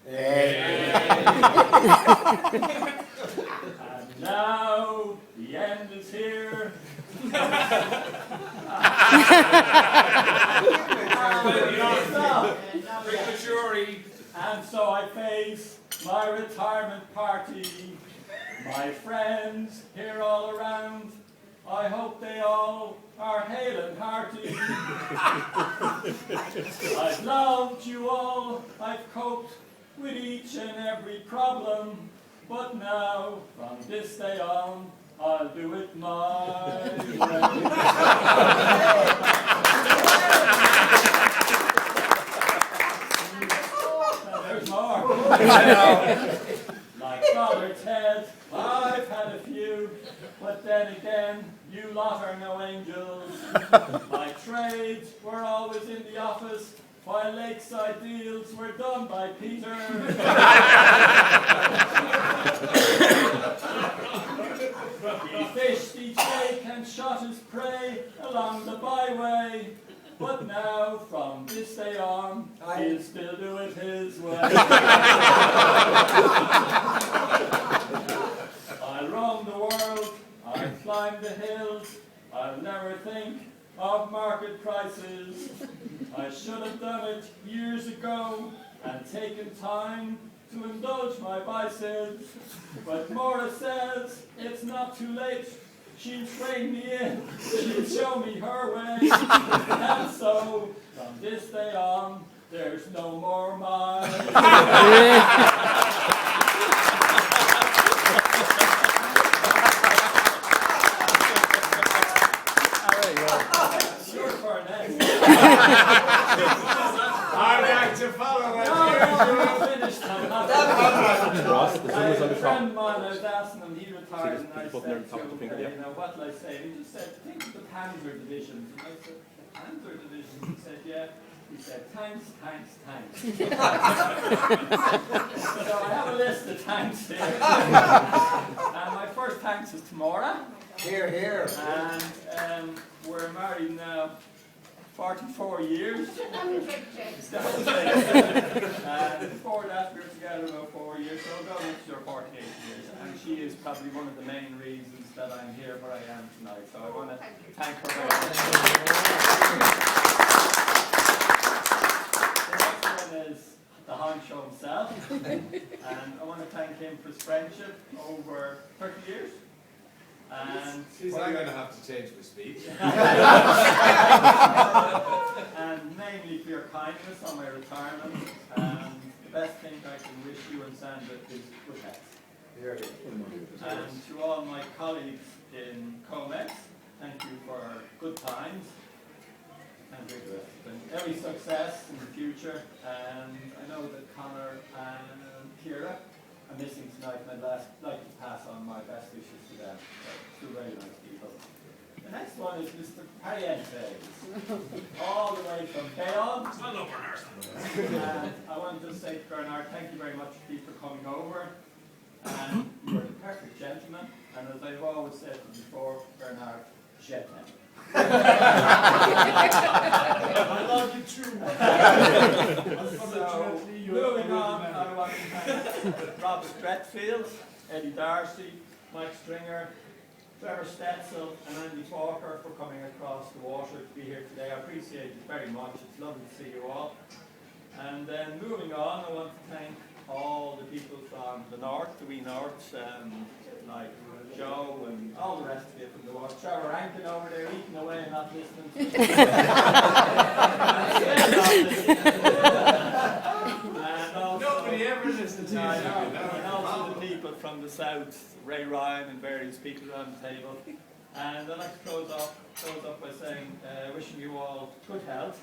Hey. And now the end is here. And so I face my retirement party. My friends here all around, I hope they all are hale and hearty. I've loved you all, I've coped with each and every problem, but now, from this day on, I'll do it my way. There's more. Like Father Ted, I've had a few, but then again, you lot are no angels. My trades were always in the office, while lakeside deals were done by Peter. He fished each lake and shot his prey along the byway. But now, from this day on, he'll still do it his way. I'll roam the world, I'll climb the hills, I'll never think of market prices. I should have done it years ago and taken time to indulge my vices. But Maura says it's not too late. She'll train me in, she'll show me her way. And so, from this day on, there's no more mine. Sure for next. I'd like to follow it. No, I'm finished. I'm not finished. A friend of mine, I was asking him, he retired, and I said to him, what will I say? And he just said, think of the Panzer divisions. And I said, the Panzer divisions? He said, yeah. He said, tanks, tanks, tanks. So I have a list of tanks here. And my first tanks is tomorrow. Here, here. And we're married now 44 years. And before that, we were together about 4 years, so we'll go next year 48 years. And she is probably one of the main reasons that I'm here where I am tonight. So I want to thank her very much. The next one is the honcho himself. And I want to thank him for his friendship over 30 years. And Geez, I'm going to have to change my speech. And mainly for your kindness on my retirement. And the best thing I can wish you and Sandra is good health. And to all my colleagues in COMEX, thank you for good times and every success in the future. And I know that Connor and Ciara are missing tonight, and I'd like to pass on my best wishes to them. Two very nice people. The next one is Mr. Parientes, all the way from Bayonne. And I want to just say to Bernard, thank you very much for coming over. And you're the perfect gentleman. And as I've always said to you before, Bernard, gentleman. I love you too. So, moving on, I want to thank Robert Stretfield, Eddie Darcy, Mike Stringer, Trevor Stetzel, and Andy Walker for coming across the water to be here today. I appreciate it very much. It's lovely to see you all. And then moving on, I want to thank all the people from the north, the wee north, like Joe and all the rest of you from the north. Trevor Rankin over there eating away and not listening to And also, Nobody ever listens to you. and also the people from the south, Ray Ryan and various people around the table. And I'd like to close off by saying, wishing you all good health,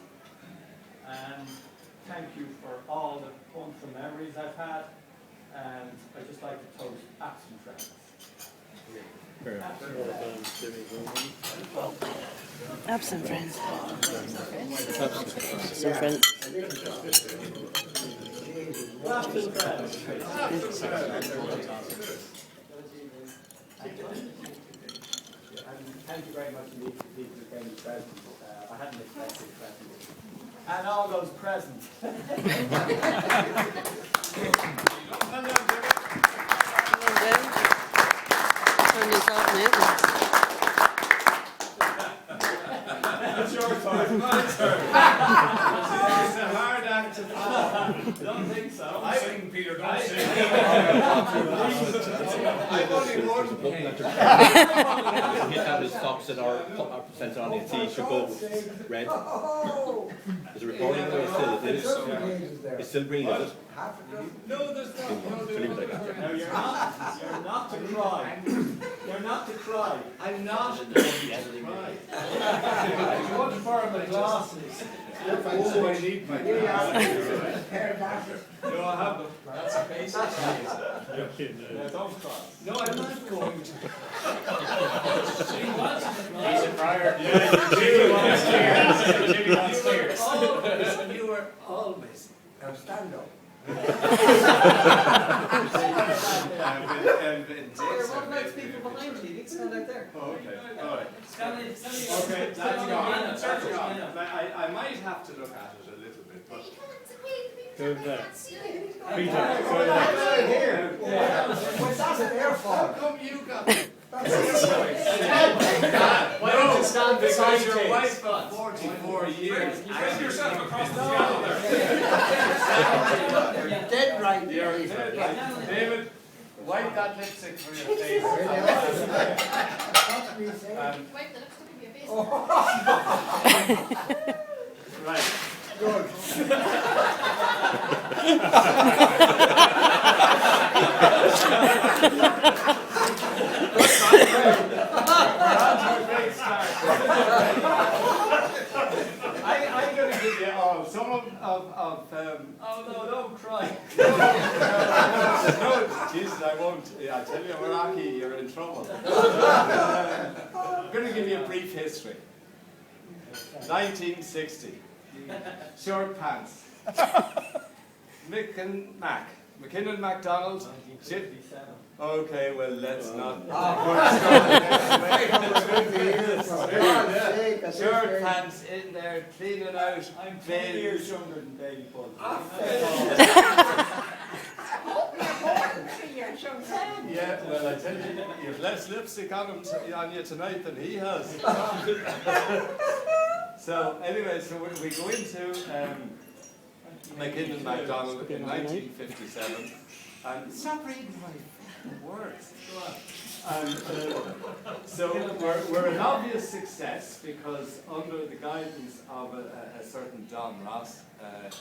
and thank you for all the wonderful memories I've had, and I'd just like to toast absent friends. Absent friends. Absent friends. Absent friends. And thank you very much indeed for the people who gave me presents. I hadn't expected presents. And all those presents. think so. I think Peter, don't say I've only one page. Hit that is opposite our sensor on it. See, it should go red. Is it recording or still? It is. It's still green, is it? No, there's not. No, So leave it like that. No, you're not to cry. You're not to cry. I'm not going to cry. I want to borrow my glasses. Oh, I need my glasses. No, I have them. That's a basic. No, don't cry. No, I'm not going to. He's a friar. Yeah, Jimmy wants tears. Jimmy wants tears. You were always. Now stand up. I've been What about people behind you? You can stand out there. Oh, okay. All right. Stand Okay, stand that's on gone. the That's circle. gone. I might have to look at it a little bit, but. Peter, Here. what's that there How for? come you got it? Why don't you stand beside Because your James? wife for 44 years. Bring yourself across the channel there. You're dead right. You're Peter. dead right. David, wipe that lipstick from your face. What's me saying? Wipe the lipstick and be a base. Right. Good. Great start. I'm going to give you some of Oh no, don't cry. no, Jesus, I won't. I tell you, Rocky, you're in trouble. I'm going to give you a brief history. 1960. Short pants. McKinnon MacDonald. 1957. Okay, well, let's not. Short pants in there, cleaning out. I'm 10 years younger than Davy Paul. Yeah, well, I tell you, you've less lipstick on you tonight than he has. So, anyway, so we go into McKinnon MacDonald in 1957, and stop reading my words. And so we're an obvious success because under the guidance of a certain Don Ross,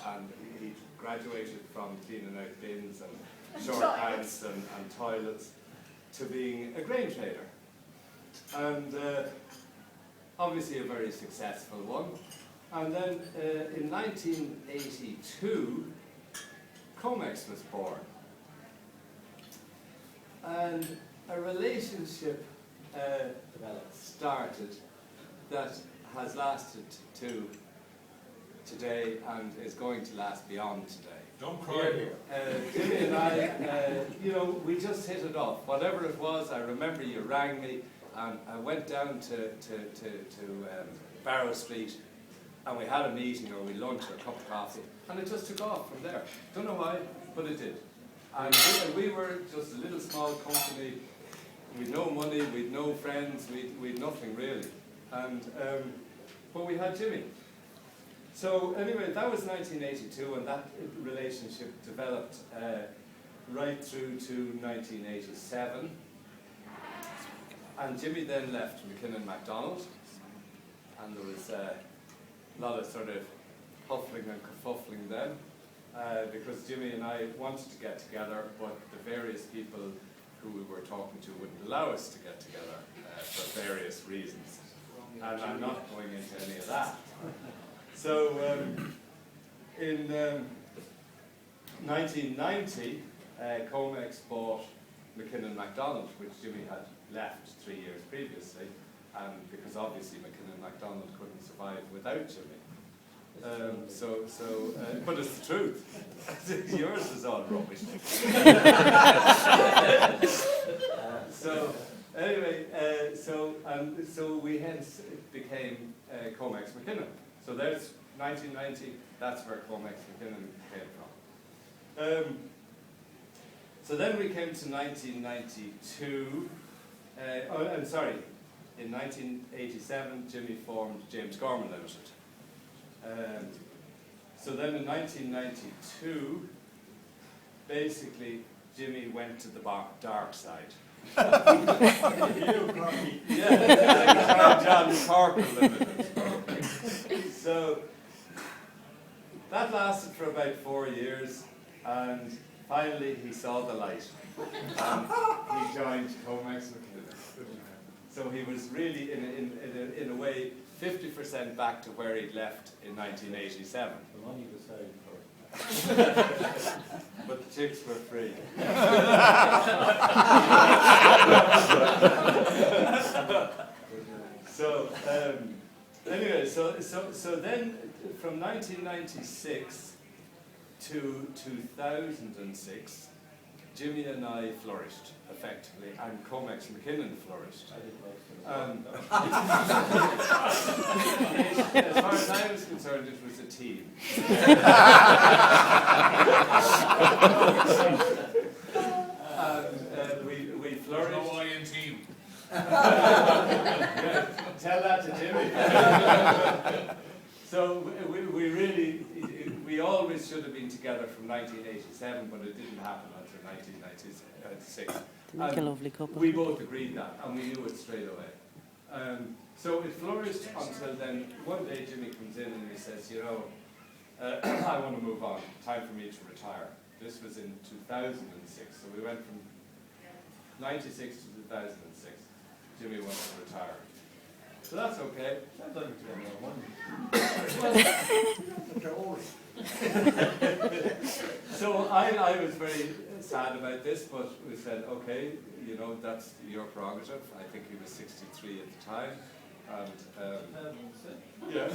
and he graduated from cleaning out bins and short pants and toilets to being a grain trader. And obviously a very successful one. And then in 1982, Comex was born. And a relationship started that has lasted to today and is going to last beyond today. Don't cry here. Jimmy and I, we just hit it off. Whatever it was, I remember you rang me, and I went down to Barrow Street, and we had a meeting, or we lunched, or a cup of coffee, and it just took off from there. Don't know why, but it did. And we were just a little small company. We'd no money, we'd no friends, we'd nothing really. And but we had Jimmy. So anyway, that was 1982, and that relationship developed right through to 1987. And Jimmy then left McKinnon MacDonald, and there was a lot of sort of huffling and kerfuffling then, because Jimmy and I wanted to get together, but the various people who we were talking to wouldn't allow us to get together for various reasons. And I'm not going into any of that. So in 1990, Comex bought McKinnon MacDonald, which Jimmy had left 3 years previously, and because obviously McKinnon MacDonald couldn't survive without Jimmy. But it's the truth. Yours is all rubbish. So anyway, so we hence became Comex McKinnon. So there's 1990. That's where Comex McKinnon came from. So then we came to 1992. In 1987, Jimmy formed James Gorman Limited. So then in 1992, basically Jimmy went to the dark side. You, Rocky. Yeah, like John Corker Limited. So that lasted for about 4 years, and finally he saw the light. And he joined Comex McKinnon. So he was really, in a way, 50% back to where he'd left in 1987. The money was saved for. But the chicks were free. So anyway, so then from 1996 to 2006, Jimmy and I flourished effectively, and Comex McKinnon flourished. As far as I was concerned, it was a team. And we flourished. No I in team. Yeah, tell that to Jimmy. So we really, we always should have been together from 1987, but it didn't happen until 1996. Make a lovely couple. We both agreed that, and we knew it straight away. So it flourished until then. One day Jimmy comes in and he says, you know, I want to move on. Time for me to retire. This was in 2006, so we went from 96 to 2006. Jimmy wants to retire. So that's okay. I'd like to get more money. So I was very sad about this, but we said, okay, you know, that's your prerogative. I think he was 63 at the time. And, yeah.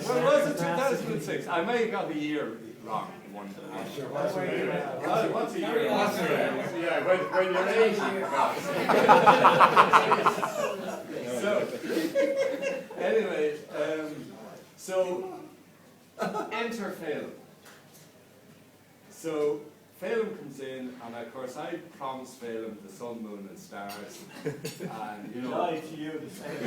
Well, was it 2006? I may have got the year wrong. What's a year? Yeah, when you're 80. So, anyway, so enter Phelan. So Phelan comes in, and of course I promised Phelan the sun, moon, and stars, and you know. Lie to you the same.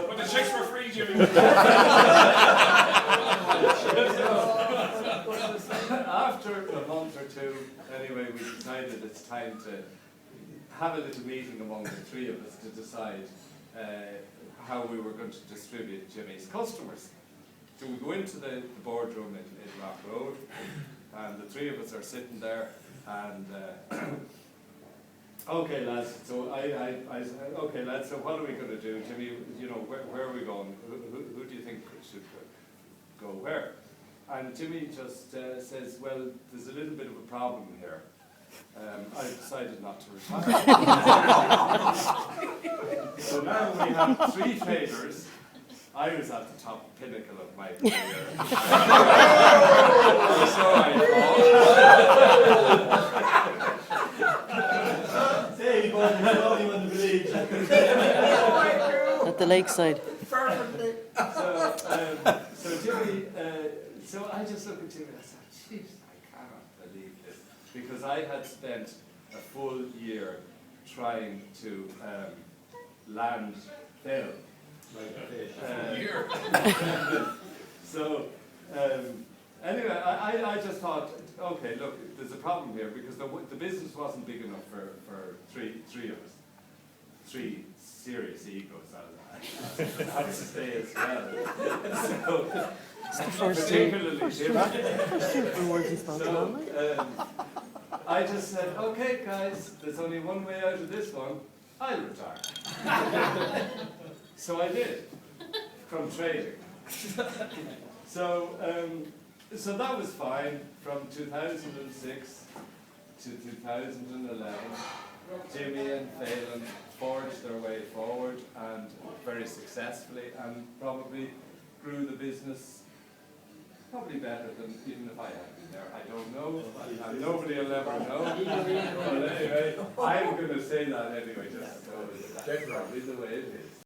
But the chicks were free, Jimmy. After a month or two, anyway, we decided it's time to have a little meeting among the three of us to decide how we were going to distribute Jimmy's customers. So we go into the boardroom in Rock Road, and the three of us are sitting there, and okay, lads. So I said, okay, lads. So what are we going to do, Jimmy? You know, where are we going? Who do you think should go where? And Jimmy just says, well, there's a little bit of a problem here. I decided not to retire. So now we have three traders. I was at the top pinnacle of my career. So I thought. Say he was the only one to believe. At the lakeside. So Jimmy, so I just looked at Jimmy and I said, jeez, I cannot believe this. Because I had spent a full year trying to land Phil. So anyway, I just thought, okay, look, there's a problem here because the business wasn't big enough for three of us. Three serious egos, I have to say as well. So, particularly Jimmy. So, I just said, okay guys, there's only one way out of this one. I'll retire. So I did, from trading. So that was fine. From 2006 to 2011, Jimmy and Phelan forged their way forward, and very successfully, and probably grew the business probably better than even if I had been there. I don't know, and nobody will ever know. But anyway, I'm going to say that anyway, just so that's probably the way it is.